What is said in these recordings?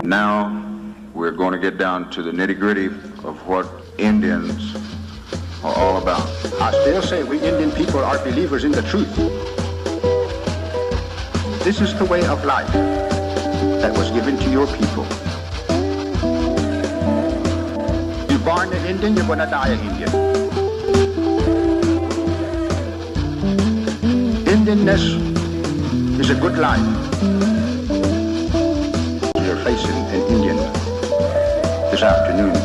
Now we're going to get down to the nitty-gritty of what Indians are all about. I still say we Indian people are believers in the truth. This is the way of life that was given to your people. You're born an Indian, you're going to die an Indian. Indianness is a good life. You're facing an Indian this afternoon.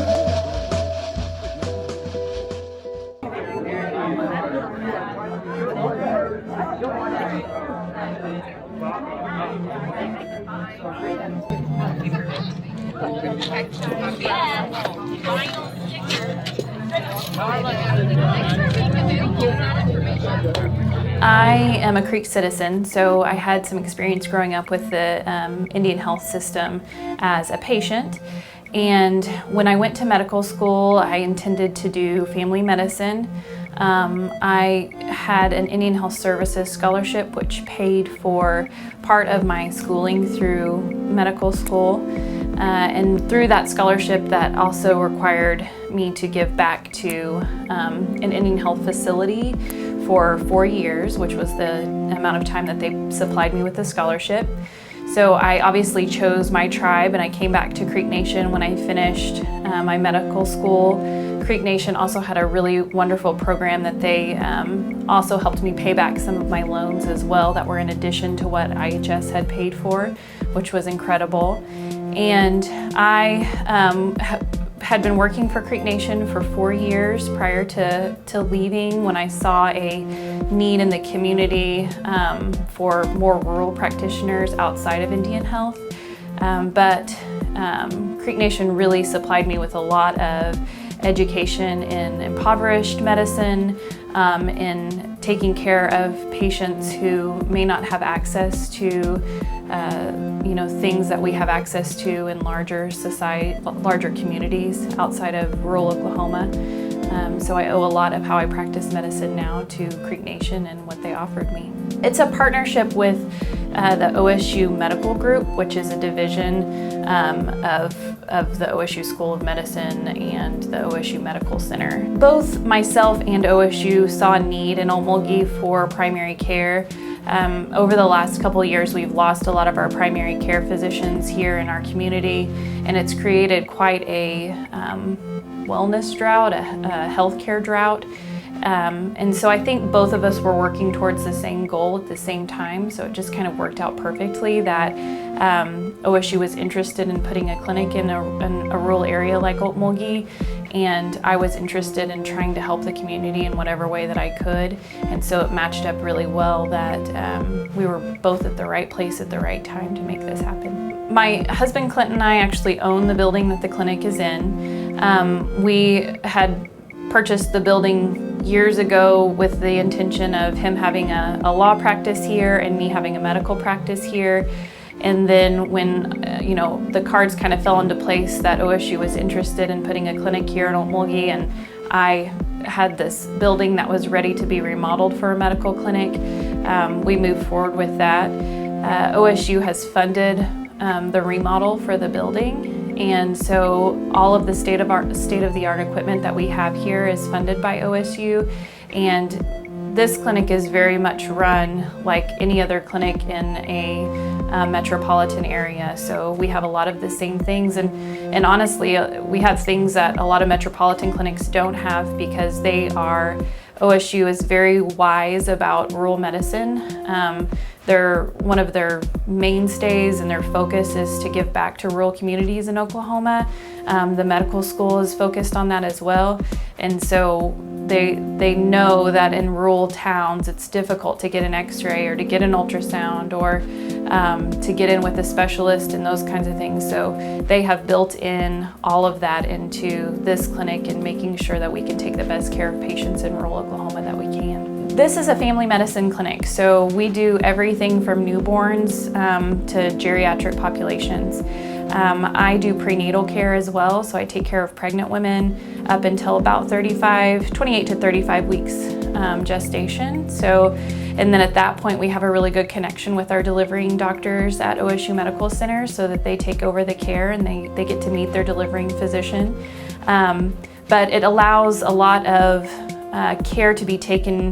I am a Creek citizen, so I had some experience growing up with the Indian health system as a patient. And when I went to medical school, I intended to do family medicine. I had an Indian Health Services scholarship, which paid for part of my schooling through medical school. And through that scholarship, that also required me to give back to an Indian health facility for 4 years, which was the amount of time that they supplied me with the scholarship. So I obviously chose my tribe, and I came back to Creek Nation when I finished my medical school. Creek Nation also had a really wonderful program that they also helped me pay back some of my loans as well that were in addition to what IHS had paid for, which was incredible. And I had been working for Creek Nation for 4 years prior to leaving, when I saw a need in the community for more rural practitioners outside of Indian health. But Creek Nation really supplied me with a lot of education in impoverished medicine, in taking care of patients who may not have access to things that we have access to in larger communities outside of rural Oklahoma. So I owe a lot of how I practice medicine now to Creek Nation and what they offered me. It's a partnership with the OSU Medical Group, which is a division of the OSU School of Medicine and the OSU Medical Center. Both myself and OSU saw a need in Okmulgee for primary care. Over the last couple of years, we've lost a lot of our primary care physicians here in our community, and it's created quite a wellness drought, a healthcare drought. And so I think both of us were working towards the same goal at the same time, so it just kind of worked out perfectly that OSU was interested in putting a clinic in a rural area like Okmulgee, and I was interested in trying to help the community in whatever way that I could. And so it matched up really well that we were both at the right place at the right time to make this happen. My husband Clinton and I actually own the building that the clinic is in. We had purchased the building years ago with the intention of him having a law practice here and me having a medical practice here. And then when the cards kind of fell into place that OSU was interested in putting a clinic here in Okmulgee, and I had this building that was ready to be remodeled for a medical clinic, we moved forward with that. OSU has funded the remodel for the building, and so all of the state-of-the-art equipment that we have here is funded by OSU, and this clinic is very much run like any other clinic in a metropolitan area. So we have a lot of the same things, and honestly, we have things that a lot of metropolitan clinics don't have because OSU is very wise about rural medicine. One of their mainstays and their focus is to give back to rural communities in Oklahoma. The medical school is focused on that as well. And so they know that in rural towns it's difficult to get an x-ray or to get an ultrasound or to get in with a specialist and those kinds of things. So they have built in all of that into this clinic and making sure that we can take the best care of patients in rural Oklahoma that we can. This is a family medicine clinic, so we do everything from newborns to geriatric populations. I do prenatal care as well, so I take care of pregnant women up until about 28 to 35 weeks gestation. So, and then at that point, we have a really good connection with our delivering doctors at OSU Medical Center so that they take over the care and they get to meet their delivering physician. But it allows a lot of care to be taken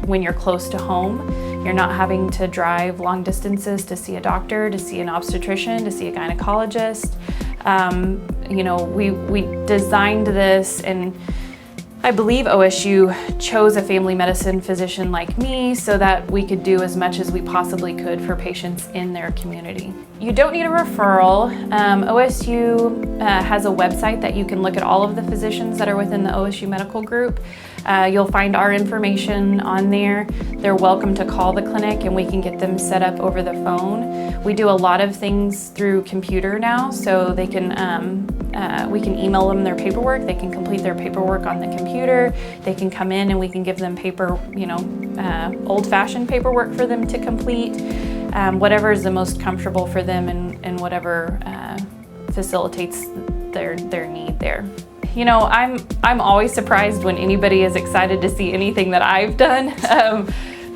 when you're close to home. You're not having to drive long distances to see a doctor, to see an obstetrician, to see a gynecologist. We designed this, and I believe OSU chose a family medicine physician like me so that we could do as much as we possibly could for patients in their community. You don't need a referral. OSU has a website that you can look at all of the physicians that are within the OSU Medical Group. You'll find our information on there. They're welcome to call the clinic and we can get them set up over the phone. We do a lot of things through computer now, so they can we can email them their paperwork. They can complete their paperwork on the computer. They can come in and we can give them paper, old-fashioned paperwork for them to complete. Whatever is the most comfortable for them and whatever facilitates their need there. I'm always surprised when anybody is excited to see anything that I've done.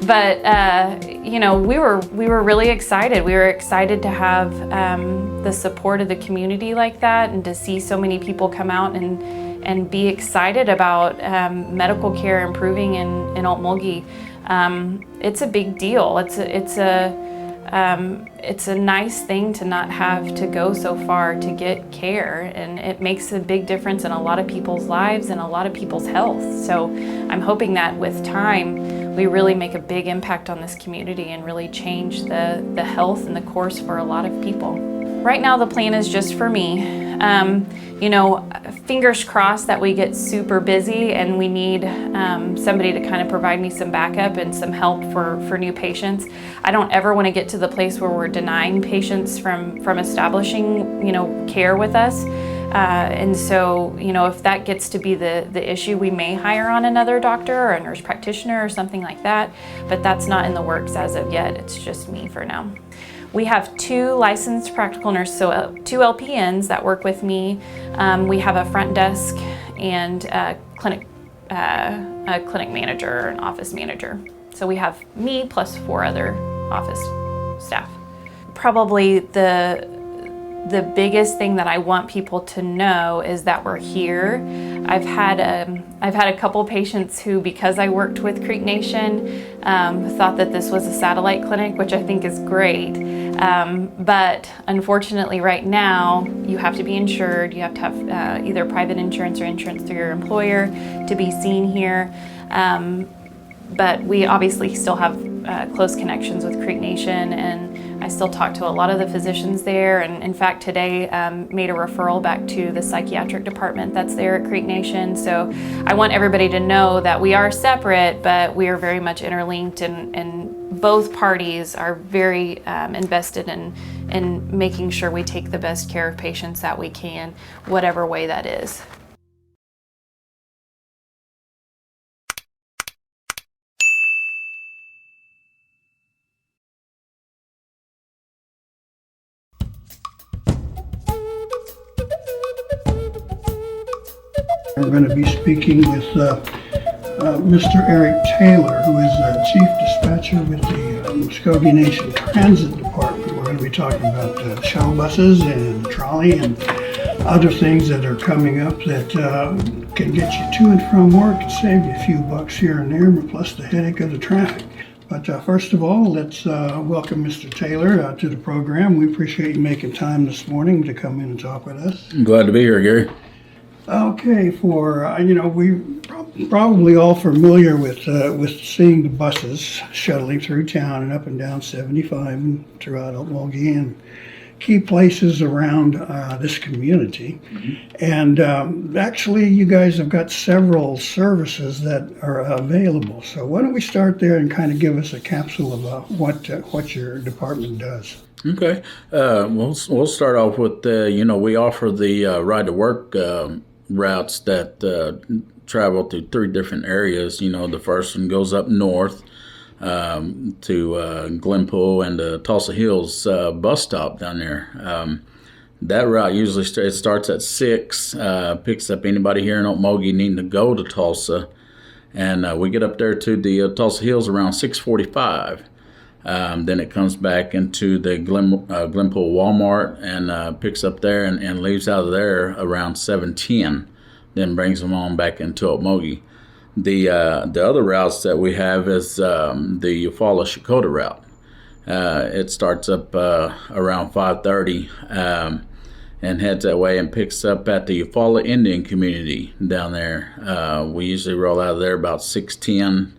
We were really excited. We were excited to have the support of the community like that, and to see so many people come out and be excited about medical care improving in Okmulgee. It's a big deal. It's a nice thing to not have to go so far to get care, and it makes a big difference in a lot of people's lives and a lot of people's health. So I'm hoping that with time we really make a big impact on this community and really change the health and the course for a lot of people. Right now the plan is just for me. Fingers crossed that we get super busy and we need somebody to kind of provide me some backup and some help for new patients. I don't ever want to get to the place where we're denying patients from establishing, care with us. And so, if that gets to be the issue, we may hire on another doctor or a nurse practitioner or something like that, but that's not in the works as of yet. It's just me for now. We have 2 licensed practical nurses, so 2 LPNs that work with me. We have a front desk and a clinic manager, an office manager. So we have me plus 4 other office staff. Probably the biggest thing that I want people to know is that we're here. I've had a couple patients who, because I worked with Creek Nation, thought that this was a satellite clinic, which I think is great. But unfortunately right now, you have to be insured. You have to have either private insurance or insurance through your employer to be seen here. But we obviously still have close connections with Creek Nation, and I still talk to a lot of the physicians there, and in fact today made a referral back to the psychiatric department that's there at Creek Nation. So I want everybody to know that we are separate, but we are very much interlinked, and both parties are very invested in making sure we take the best care of patients that we can, whatever way that is. We're going to be speaking with Mr. Eric Taylor, who is Chief Dispatcher with the Muskogee Nation Transit Department. We're going to be talking about shuttle buses and trolley and other things that are coming up that can get you to and from work and save you a few bucks here and there, plus the headache of the traffic. But first of all, let's welcome Mr. Taylor to the program. We appreciate you making time this morning to come in and talk with us. I'm glad to be here, Gary. Okay, we probably all familiar with seeing the buses shuttling through town and up and down 75 and throughout Okmulgee and key places around this community. Mm-hmm. And actually, you guys have got several services that are available. So why don't we start there and kind of give us a capsule about what your department does. Okay, we'll start off with we offer the ride to work routes that travel through 3 different areas. The first one goes up north to Glenpool and the Tulsa Hills bus stop down there. That route usually starts at 6, picks up anybody here in Okmulgee needing to go to Tulsa, and we get up there to the Tulsa Hills around 6:45. Then it comes back into the Glenpool Walmart and picks up there and leaves out of there around 7:10. Then brings them on back into Okmulgee. The other routes that we have is the Eufaula Shakota route. It starts up around 5:30 and heads that way and picks up at the Eufaula Indian community down there. We usually roll out of there about 6:10.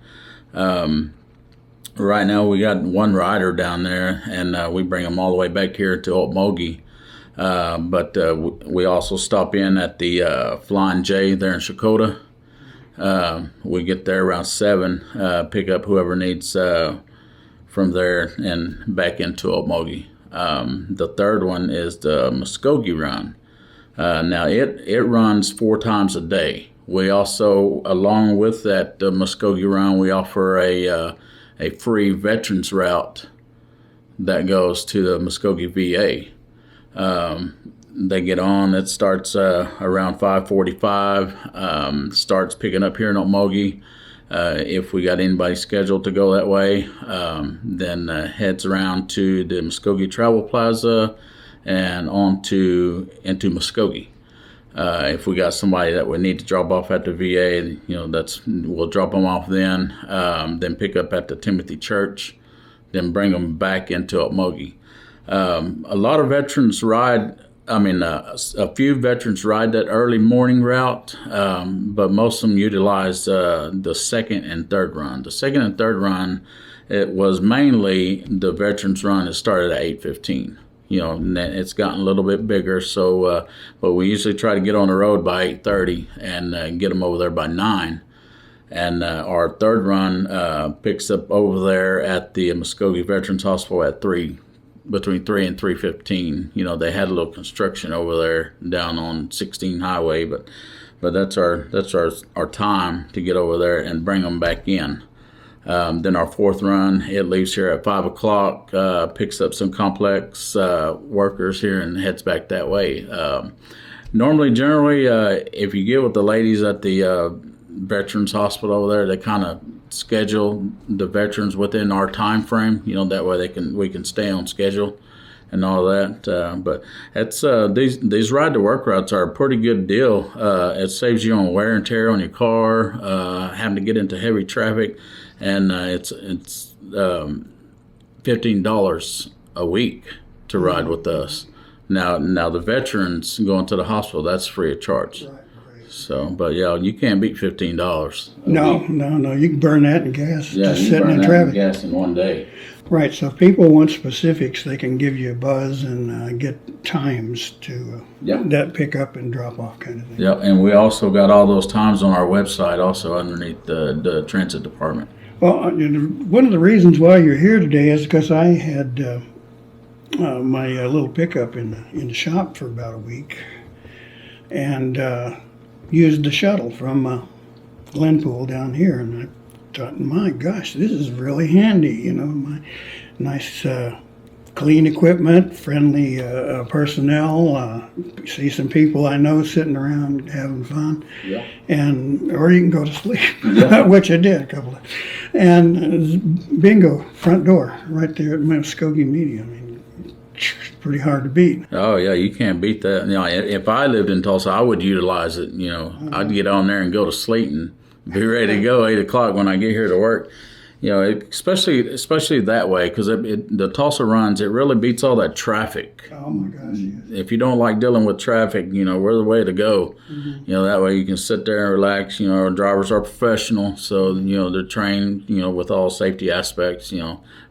Right now we got one rider down there, and we bring them all the way back here to Okmulgee. But we also stop in at the Flying J there in Shakota. We get there around 7, pick up whoever needs from there and back into Okmulgee. The third one is the Muskogee Run. Now it runs 4 times a day. We also, along with that Muskogee Run, we offer a free veterans route that goes to the Muskogee VA. They get on. It starts around 5:45. Starts picking up here in Okmulgee. If we got anybody scheduled to go that way, then heads around to the Muskogee Travel Plaza and into Muskogee. If we got somebody that we need to drop off at the VA, we'll drop them off then pick up at the Timothy Church, then bring them back into Okmulgee. A lot of veterans ride. A few veterans ride that early morning route, but most of them utilize the second and third run. The second and third run, it was mainly the veterans run. It started at 8:15. And it's gotten a little bit bigger. So, but we usually try to get on the road by 8:30 and get them over there by 9. And our third run picks up over there at the Muskogee Veterans Hospital at 3. Between 3 and 3:15. They had a little construction over there down on 16 Highway, but that's our time to get over there and bring them back in. Then our fourth run, it leaves here at 5 o'clock, picks up some complex workers here and heads back that way. Generally, if you get with the ladies at the Veterans Hospital over there, they kind of schedule the veterans within our time frame. That way we can stay on schedule and all that. But it's these ride to work routes are a pretty good deal. It saves you on wear and tear on your car, having to get into heavy traffic, and it's $15 a week to ride with us. Now the veterans going to the hospital, that's free of charge. Right. So, but yeah, you can't beat $15. No. You can burn that in gas just sitting in traffic. Gas in one day. Right. So if people want specifics, they can give you a buzz and get times to that pick up and drop off kind of thing. Yeah, and we also got all those times on our website, also underneath the transit department. Well, one of the reasons why you're here today is because I had my little pickup in the shop for about a week, and used the shuttle from Glenpool down here, and I thought, my gosh, this is really handy. My nice, clean equipment, friendly personnel. See some people I know sitting around having fun, or you can go to sleep, which I did a couple of. And bingo, front door right there at Muskogee Media. It's pretty hard to beat. Oh yeah, you can't beat that. If I lived in Tulsa, I would utilize it. I'd get on there and go to sleep and be ready to go 8 o'clock when I get here to work. Especially that way, because the Tulsa runs, it really beats all that traffic. Oh my gosh! Yes. If you don't like dealing with traffic, we're the way to go. Mm-hmm. That way you can sit there and relax. Our drivers are professional, so they're trained. With all safety aspects.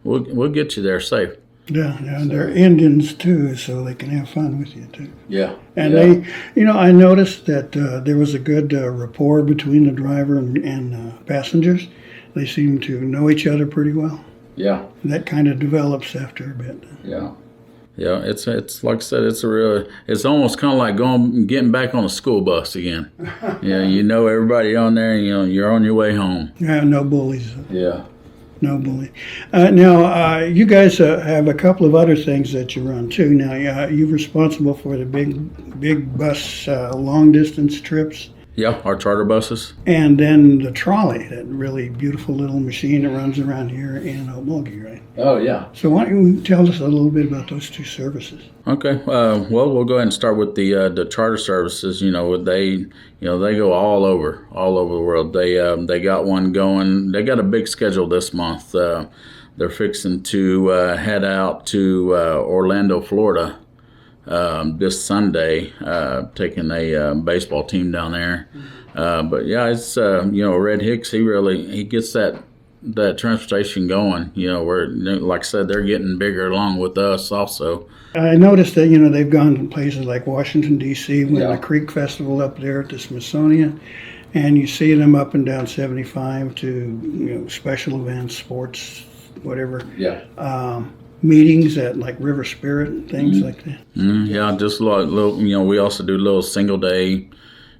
We'll get you there safe. Yeah, and they're Indians too, so they can have fun with you too. Yeah. And they, I noticed that there was a good rapport between the driver and passengers. They seem to know each other pretty well. Yeah. And that kind of develops after a bit. Yeah. Yeah, it's like I said, it's almost kind of like getting back on a school bus again. Everybody on there, you're on your way home. Yeah, no bullies. Yeah. No bully. Now, you guys have a couple of other things that you run too. Now, you're responsible for the big bus long distance trips. Yeah, our charter buses. And then the trolley, that really beautiful little machine that runs around here in Okmulgee, right? Oh, yeah. So why don't you tell us a little bit about those two services? Okay. Well, we'll go ahead and start with the charter services. They go all over the world. They got one going. They got a big schedule this month. They're fixing to head out to Orlando, Florida, this Sunday, taking a baseball team down there. But yeah, it's Red Hicks. He gets that transportation going. Where, like I said, they're getting bigger along with us also. I noticed that they've gone to places like Washington D.C. with the Creek Festival up there at the Smithsonian, and you see them up and down 75 to special events, sports, whatever. Yeah. Meetings at like River Spirit and things like that. Yeah, just a little. We also do little single day,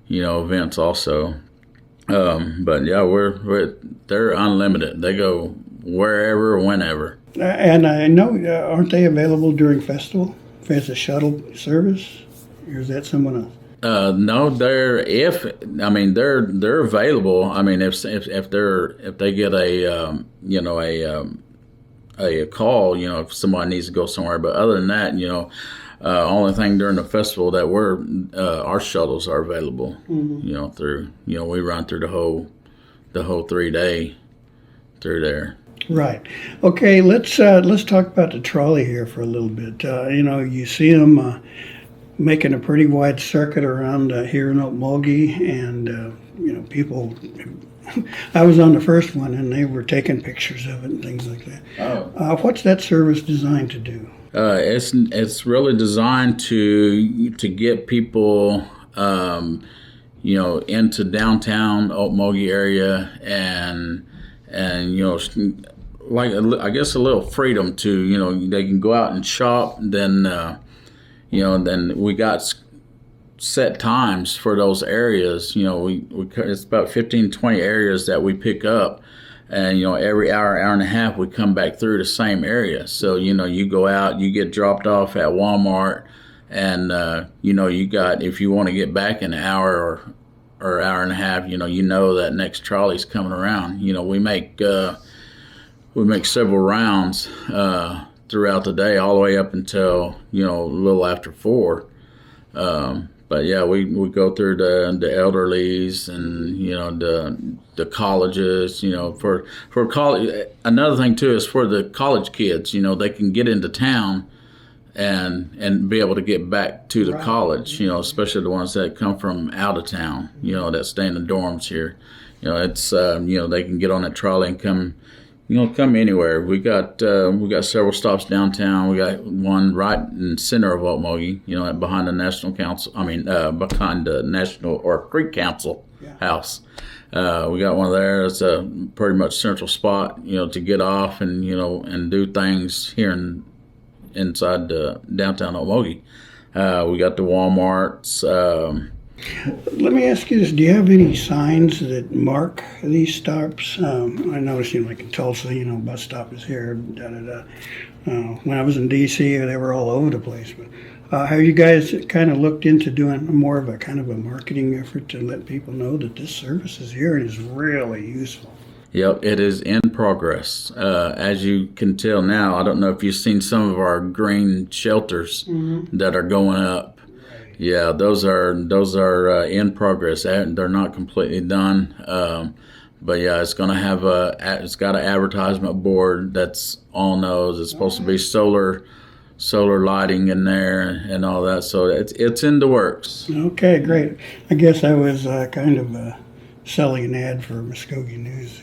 events also. But yeah, they're unlimited. They go wherever, whenever. And I know, aren't they available during festival as a shuttle service, or is that someone else? No, they're available. I mean, if they get a call, if somebody needs to go somewhere. But other than that, only thing during the festival that our shuttles are available. Through we run through the whole 3 day through there. Right. Okay. Let's talk about the trolley here for a little bit. You see them making a pretty wide circuit around here in Okmulgee, and people. I was on the first one, and they were taking pictures of it and things like that. Oh. What's that service designed to do? It's really designed to get people, into downtown Okmulgee area, and like I guess a little freedom to they can go out and shop. Then then we got set times for those areas. We it's about 15-20 areas that we pick up, and every hour and a half we come back through the same area. So you go out, you get dropped off at Walmart, and you got, if you want to get back in an hour or hour and a half, that next trolley's coming around. We make several rounds throughout the day, all the way up until a little after 4. But yeah, we go through the elderlies and the colleges. For college. Another thing too is for the college kids. They can get into town and be able to get back to the college. Especially the ones that come from out of town. That stay in the dorms here. It's they can get on that trolley and come. Come anywhere. We got several stops downtown. We got one right in the center of Okmulgee, behind the National Council. Behind the National or Creek Council house. We got one there. It's a pretty much central spot, to get off and and do things here inside downtown Okmulgee. We got the Walmarts. Let me ask you this: do you have any signs that mark these stops? I noticed, like in Tulsa, bus stop is here. When I was in D.C., they were all over the place. But have you guys kind of looked into doing more of a kind of a marketing effort to let people know that this service is here and is really useful? Yep, it is in progress. As you can tell now, I don't know if you've seen some of our green shelters that are going up. Yeah, those are in progress. They're not completely done, but yeah, it's gonna have it's got an advertisement board that's on those. It's supposed to be solar lighting in there and all that. So it's in the works. Okay, great. I guess I was kind of selling an ad for Muskogee News.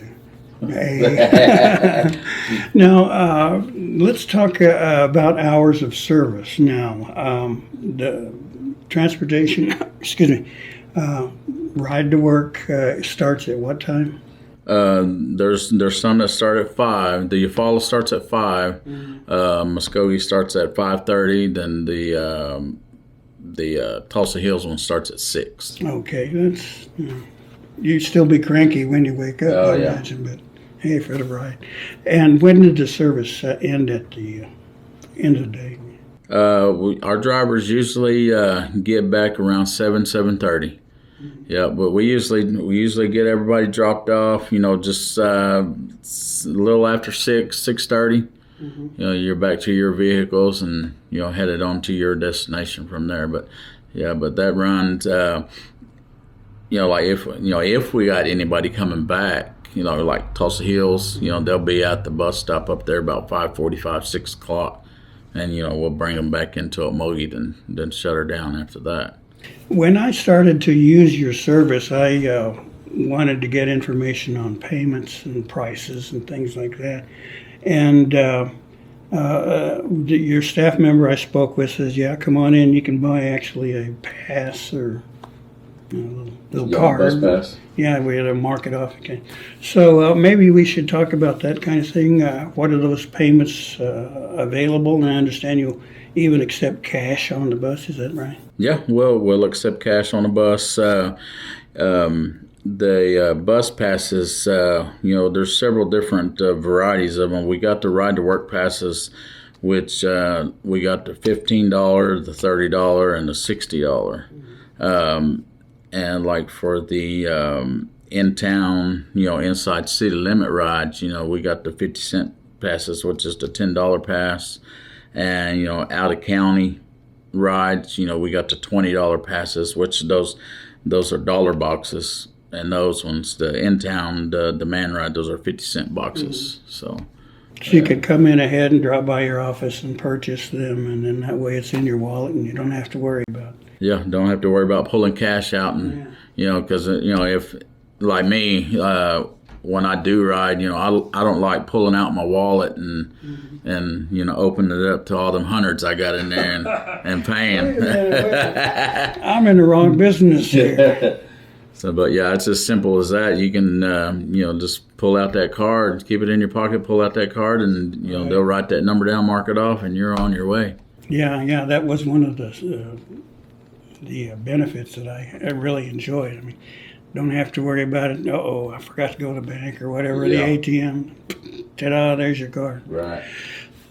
Now, let's talk about hours of service. Now, the transportation, ride to work starts at what time? There's some that start at 5. The Eufaula starts at 5. Muskogee starts at 5:30. Then the Tulsa Hills one starts at 6. Okay, that's you'd still be cranky when you wake up, I imagine. But hey, for the ride. And when did the service end at the end of the day? Our drivers usually get back around 7:30. Yeah, but we usually get everybody dropped off. Just a little after 6:30. You're back to your vehicles and headed on to your destination from there. But that runs. If we got anybody coming back, like Tulsa Hills, they'll be at the bus stop up there about 5:45, 6 o'clock, and we'll bring them back into Okmulgee and then shut her down after that. When I started to use your service, I wanted to get information on payments and prices and things like that. And your staff member I spoke with says, "Yeah, come on in. You can buy actually a pass or a little card." Bus pass. Yeah, we had to mark it off again. So maybe we should talk about that kind of thing. What are those payments available? And I understand you even accept cash on the bus. Is that right? Yeah, we'll accept cash on the bus. The bus passes, there's several different varieties of them. We got the Ride to Work passes, which we got the $15, the $30, and the $60. And like for the in-town, inside city limit rides, we got the 50-cent passes, which is the $10 pass. And, out of county rides, we got the $20 passes, which those are dollar boxes. And those ones, the in-town, the demand ride, those are 50-cent boxes. So you could come in ahead and drop by your office and purchase them, and then that way it's in your wallet and you don't have to worry about it. Yeah, don't have to worry about pulling cash out. And, because, if, like me, when I do ride, I don't like pulling out my wallet and opening it up to all them hundreds I got in there and paying. I'm in the wrong business here. So, but yeah, it's as simple as that. You can, just pull out that card, keep it in your pocket, pull out that card, and they'll write that number down, mark it off, and you're on your way. Yeah, that was one of the benefits that I really enjoyed. I mean, don't have to worry about it. Oh, I forgot to go to the bank or whatever. Yeah. The ATM. Ta-da! There's your card. Right.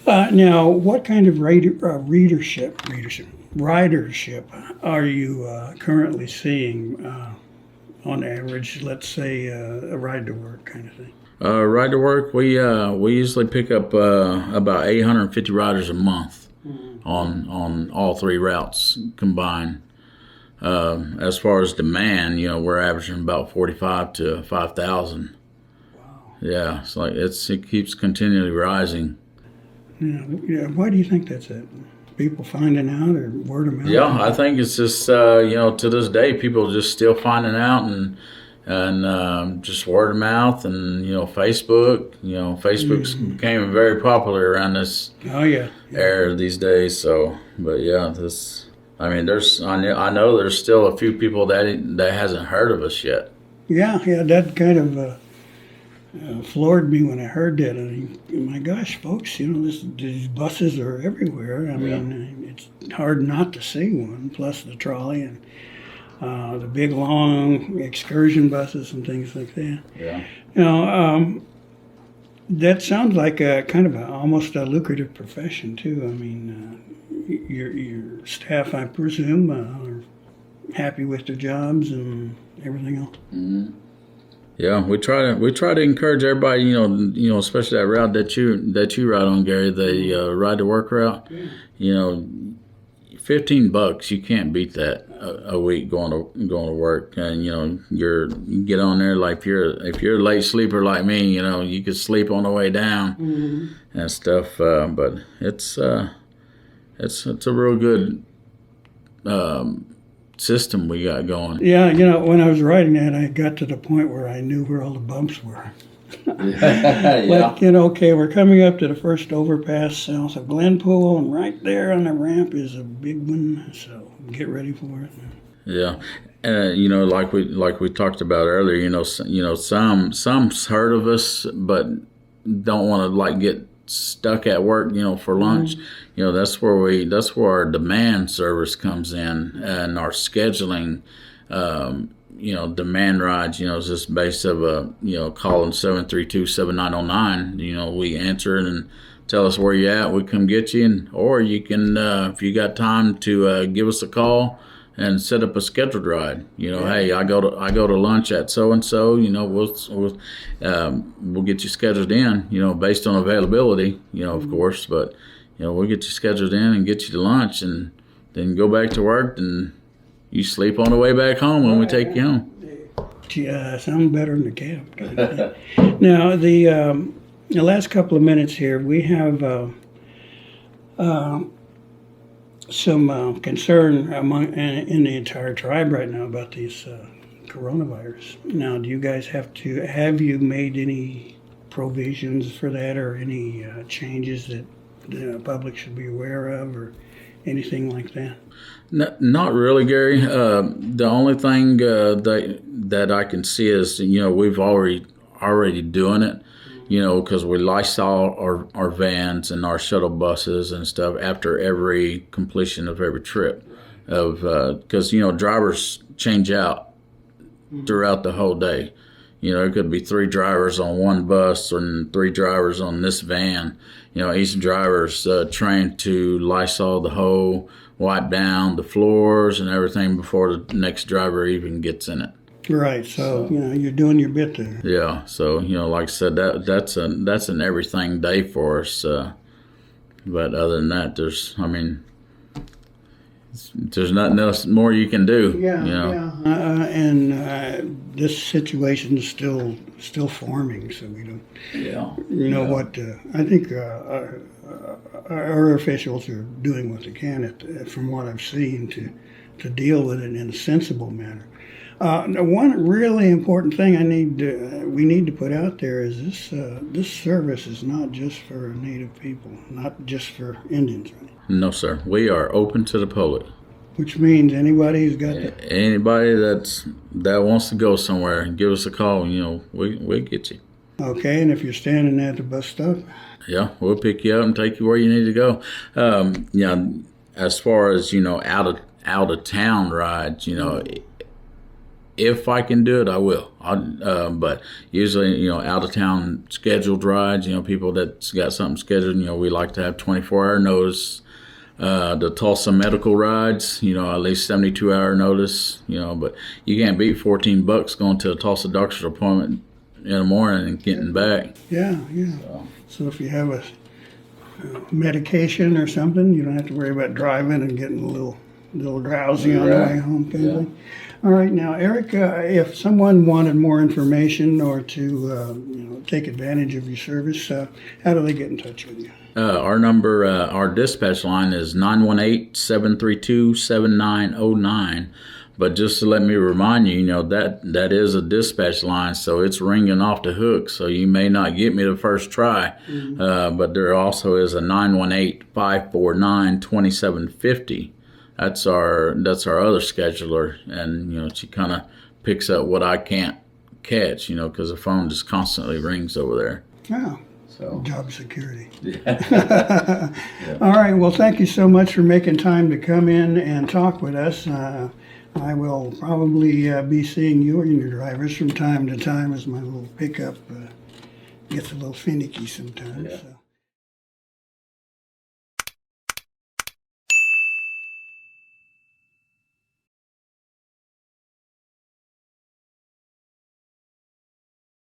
Now, what kind of ridership are you currently seeing? On average, let's say a ride to work kind of thing. Ride to work, we usually pick up about 850 riders a month on all three routes combined. As far as demand, we're averaging about 45 to 5,000. Wow. Yeah, it's like it keeps continually rising. Yeah. Why do you think that's it? People finding out or word of mouth? Yeah, I think it's just to this day people are just still finding out and just word of mouth and Facebook. Facebook's became very popular around this era these days. So, but yeah, I know there's still a few people that hasn't heard of us yet. Yeah, that kind of floored me when I heard that. I mean, my gosh, folks, these buses are everywhere. I mean, it's hard not to see one, plus the trolley and the big, long excursion buses and things like that. Yeah. That sounds like almost a lucrative profession, too. I mean, your staff, I presume, are happy with their jobs and everything else. Mm-hmm. Yeah, we try to encourage everybody, especially that route that you ride on, Gary, the ride to work route. $15, you can't beat that a week going to work, and you get on there like if you're a late sleeper like me, you could sleep on the way down and stuff. But it's a real good system we got going. Yeah, when I was writing that, I got to the point where I knew where all the bumps were. Yeah. Okay, we're coming up to the first overpass south of Glenpool, and right there on the ramp is a big one, so get ready for it. Yeah. Like we talked about earlier, some's heard of us but don't want to get stuck at work, for lunch. That's where our demand service comes in, and our scheduling, demand rides, is just based of calling 732-7909. We answer it and tell us where you're at. We come get you, or you can, if you got time to give us a call, and set up a scheduled ride. You know, hey, I go to lunch at so and so. You know, we'll get you scheduled in. You know, based on availability. You know, of course, but you know, we'll get you scheduled in and get you to lunch, and then go back to work, and you sleep on the way back home when we take you home. Yeah, sounds better than the camp. Now, the last couple of minutes here, we have some concern in the entire tribe right now about these coronavirus. Now, do you guys have you made any provisions for that, or any changes that the public should be aware of, or anything like that? Not really, Gary. The only thing that I can see is, you know, we've already doing it, you know, because we Lysol our vans and our shuttle buses and stuff after every completion of every trip, because you know, drivers change out throughout the whole day. You know, it could be 3 drivers on one bus and 3 drivers on this van. You know, each driver's trained to Lysol the whole, wipe down the floors and everything before the next driver even gets in it. Right. So you know, you're doing your bit there. Yeah. So you know, like I said, that's an everything day for us. But other than that, there's nothing else more you can do. Yeah. You know? Yeah. And this situation is still forming, so we don't. Yeah. You know what? I think our officials are doing what they can, from what I've seen, to deal with it in a sensible manner. One really important thing we need to put out there is this service is not just for Native people, not just for Indians, right? No, sir. We are open to the public. Which means anybody who's got Anybody that wants to go somewhere, give us a call. You know, we'll get you. Okay, and if you're standing at the bus stop, yeah, we'll pick you up and take you where you need to go. Yeah, as far as, you know, out of town rides, you know, if I can do it, I will. But usually, you know, out of town scheduled rides, you know, people that's got something scheduled, you know, we like to have 24-hour notice. The Tulsa medical rides, you know, at least 72-hour notice, you know, but you can't beat $14 going to a Tulsa doctor's appointment in the morning and getting back. yeah. So if you have a medication or something, you don't have to worry about driving and getting a little drowsy on the way home, kind of thing. All right, now, Eric, if someone wanted more information or to take advantage of your service, how do they get in touch with you? Our number, our dispatch line is 918-732-7909. But just to let me remind you, you know, that is a dispatch line, so it's ringing off the hook. So you may not get me the first try, but there also is a 918-549-2750. That's our other scheduler, and you know, she kind of picks up what I can't catch, you know, because the phone just constantly rings over there. Oh, So job security. All right, well, thank you so much for making time to come in and talk with us. I will probably be seeing you and your drivers from time to time as my little pickup gets a little finicky sometimes. So.